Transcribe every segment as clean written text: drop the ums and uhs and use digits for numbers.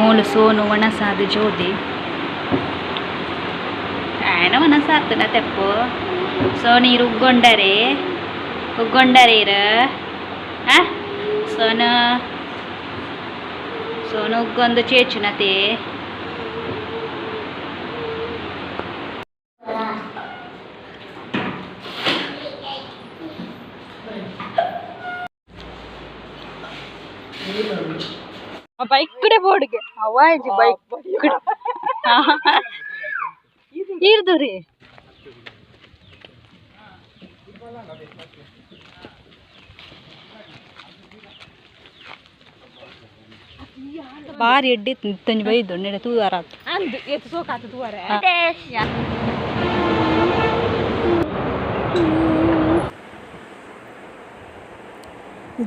ಮೂಲು ಸೋನು ಒಣಸಾದ ಜೋದಿ ಆಯನ ಒಣಸಾತನ ತೆಪ್ಪು ಸೋನು ಇರು ಉಗ್ಗೊಂಡರೆ ಇರ ಸೋನು ಸೋನು ಉಗ್ಗೊಂದು ಚೇಚುನತೆ ಬೈಕ್ ಕಡೆ ಬೋರ್ಡ್ಗೆ ಅವಾಜ್ ಬೈಕ್ ಇರ್ದು ರೀ ಬಾರಿ ಎಡ್ಡಿ ತಂಜಿ ಬೈದು ನೆಡೆ ತೂವಾರ ಅಂದು ಎತ್ತು ಸೋಕಾತ ತೂವಾರ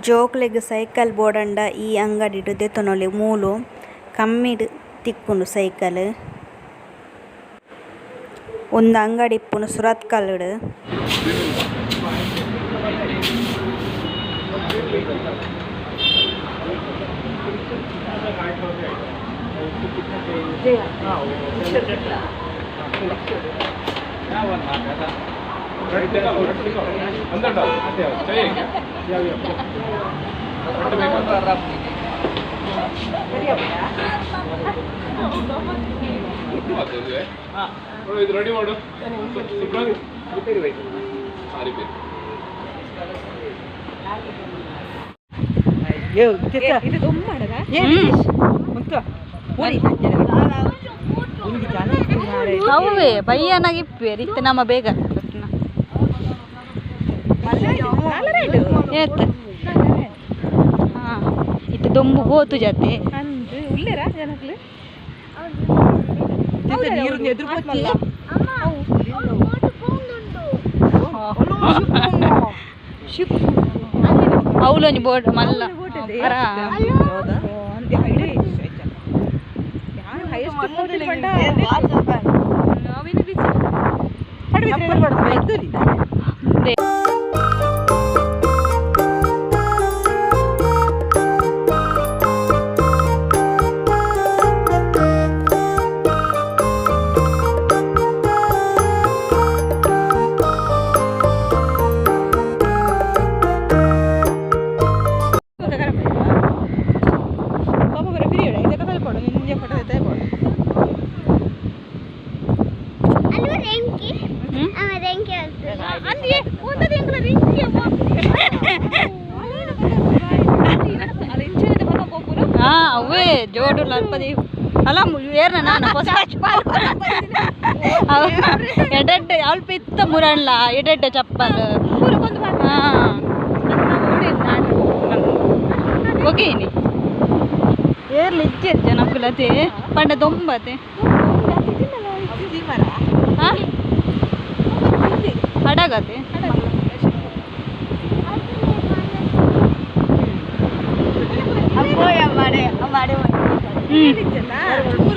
ಜೋಕ್ಲೆಗ್ ಸೈಕಲ್ ಬೋಡಂಡ ಈ ಅಂಗಡಿ ದೆತ್ತೊನೊಲಿ ಮೂಲು ಕಮ್ಮಿಡ್ ತಿಕ್ಕುಂಡು ಸೈಕಲ್ ಒಂದು ಅಂಗಡಿ ಇಪ್ಪುನು ಸುರತ್ ಕಲ್ಡ್ ಇದು ರೆಡಿ ಮಾಡು ಅವೇ ಬಯ್ಯನಾಗಿಪ್ಪೆ ಇತ್ತು ನಮ್ಮ ಬೇಗ ಏತ್ ಹಾಂ ಇತ್ತು ದೊಂಬು ಬೋತು ಜಾತೆ ಉಳ್ಳೇರಾ ಜನಕ್ಲೆ అవులోని బోర్డు మళ్ళా అవే జోడు నలపది అలా ఏర్న నాన్న ఎడెడ్డ ಅವಳು ಪಿತ್ತ ಮುರಣ್ಲ ಎಡೆಡ್ಡ ಚಪ್ಪಲ್ ಹೋಗೇನಿ ಏರ್ಲಿ ಇಜ್ಜೆಜ್ಜ ನಕ್ಕುಲತೆ ಪಂಡ ದೊಂಬತೆ ಹಡಗತೆ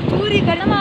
ಚೂರಿ ಕಣಮ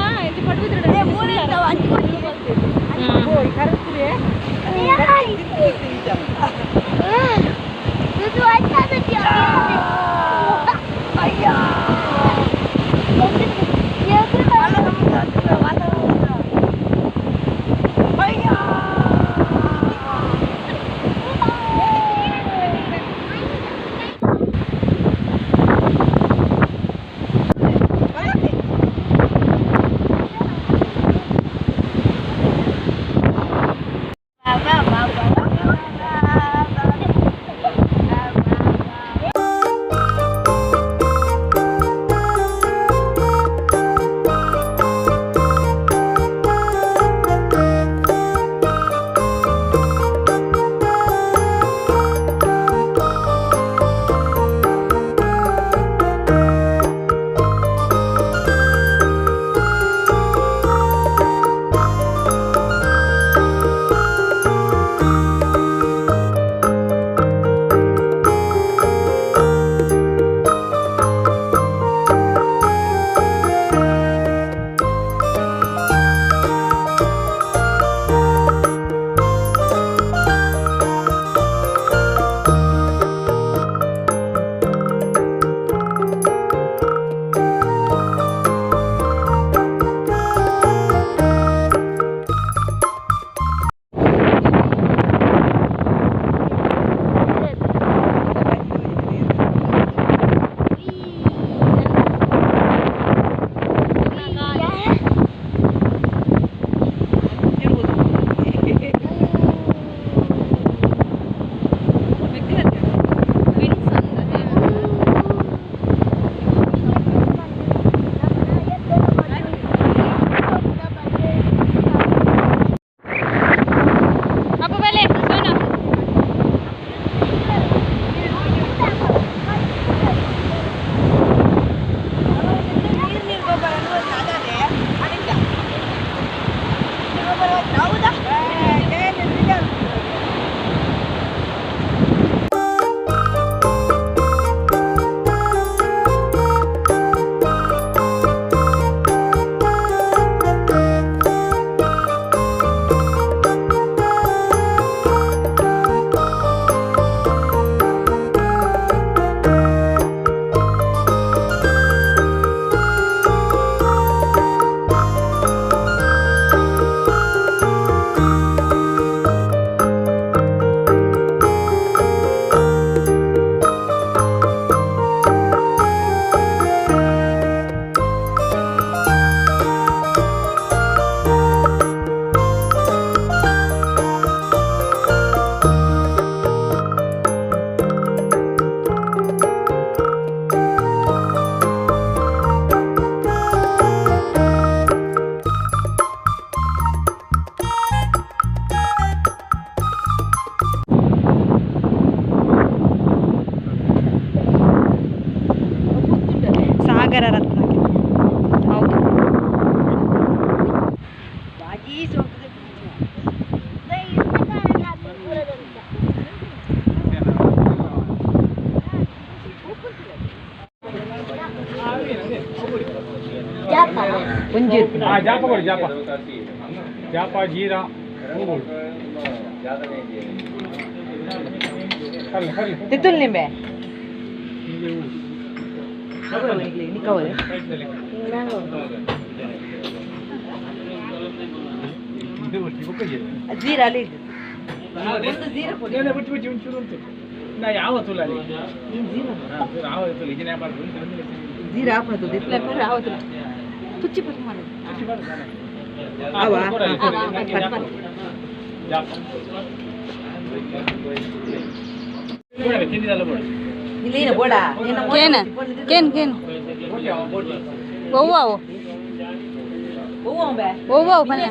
ಜಾಪ ಕೊಡಿ ಜಾಪ ಜಾಪ ಜೀರಾ ಹೂಗಳು ತಿತ್ತುಲ್ ನಿಂಬೆ ಜೀರಾ ಅಲ್ಲಿ ಬಿಟ್ಟು ಒಂಚೂರು ಉಂಟು ನಾ ಯಾವ ತುಲ ಜೀರಾ ಹಾಕೋದು ಆವತ್ತು ತುಚ್ಚಿ ಪಟ್ಟು ಮಾಡೋದು ಇಲ್ಲೇನು ಬೋಡ ಕೇನ್ ಕೇನ್ ಕೇನ್ ಓವಾವು ಓವಾವು ಬನ್ನಿ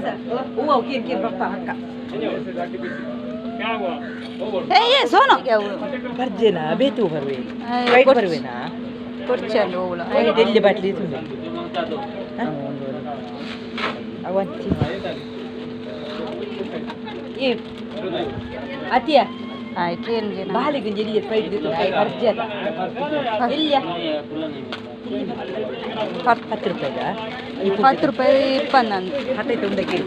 ಹೂವು ಕೀರ್ ಕೀರ್ ಬರ್ತಾ ಅಕ್ಕ ಏ ಸೋನು ಬರ್ಜೇನಾ ಬೇತು ಬರ್ವೆ ವೈಟ್ ಬರ್ವೇನಾ ಕೊಡ್ಚಲ್ಲ ಓವಳ ಎಲ್ಲಿ ಬಾಟ್ಲಿ ತುಂಬ ಅವಂತಿ ಏ ಅತಿಯ ಆಯ್ತು ಏನು ಜನ ಬಾಲಿಗೆ ಎಲ್ಲಿ ಫೈಟ್ ದಿತ್ತು ಬರ್ಜೇದ ಎಲ್ಲಿಯ 10 ರೂಪಾಯಿಗಾ 10 ರೂಪಾಯಿ 20 ನಂದು 15 ಒಂದಕ್ಕೆ